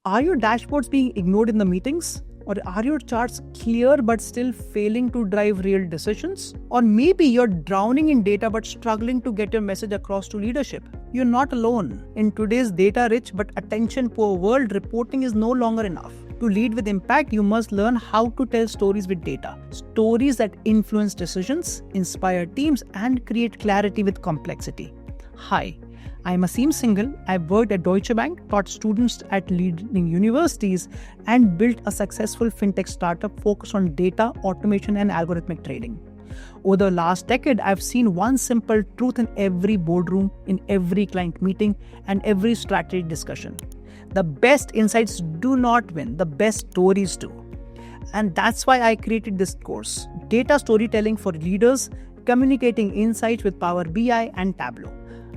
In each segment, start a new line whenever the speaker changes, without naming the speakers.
Are your dashboards being ignored in the meetings? Or are your charts clear but still failing to drive real decisions? Or maybe you're drowning in data but struggling to get your message across to leadership. You're not alone. In today's data-rich but attention-poor world, reporting is no longer enough. To lead with impact, you must learn how to tell stories with data. Stories that influence decisions, inspire teams, and create clarity with complexity. Hi, I'm Aseem Singhal. I've worked at Deutsche Bank, taught students at leading universities, and built a successful fintech startup focused on data, automation, and algorithmic trading. Over the last decade, I've seen one simple truth in every boardroom, in every client meeting, and every strategy discussion. The best insights do not win, the best stories do. And that's why I created this course, Data Storytelling for Leaders, Communicating Insights with Power BI and Tableau,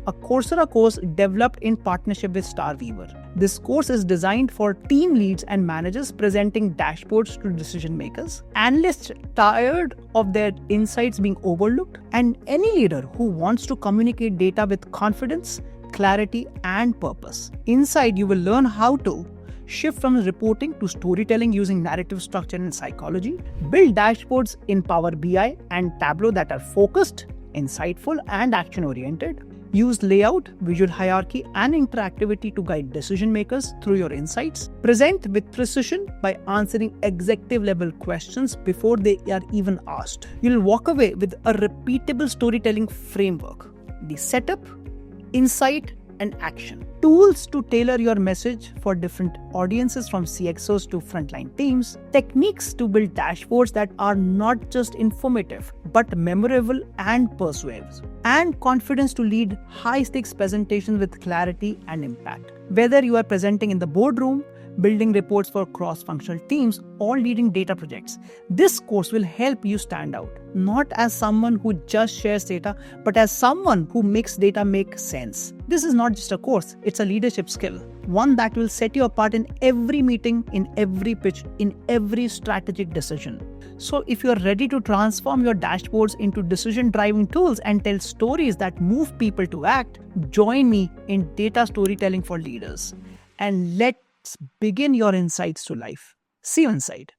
a Coursera course developed in partnership with Starweaver. This course is designed for team leads and managers presenting dashboards to decision makers, analysts tired of their insights being overlooked, and any leader who wants to communicate data with confidence, clarity, and purpose. Inside, you will learn how to shift from reporting to storytelling using narrative structure and psychology, build dashboards in Power BI and Tableau that are focused, insightful, and action-oriented, use layout, visual hierarchy, and interactivity to guide decision makers through your insights, present with precision by answering executive-level questions before they are even asked. You'll walk away with a repeatable storytelling framework, the setup, insight, and action. Tools to tailor your message for different audiences from CXOs to frontline teams. Techniques to build dashboards that are not just informative, but memorable and persuasive. And confidence to lead high-stakes presentations with clarity and impact. Whether you are presenting in the boardroom, building reports for cross-functional teams, or leading data projects, this course will help you stand out, not as someone who just shares data, but as someone who makes data make sense. This is not just a course, it's a leadership skill, one that will set you apart in every meeting, in every pitch, in every strategic decision. So if you're ready to transform your dashboards into decision-driving tools and tell stories that move people to act, join me in Data Storytelling for Leaders. And let's begin your insights to life. See you inside.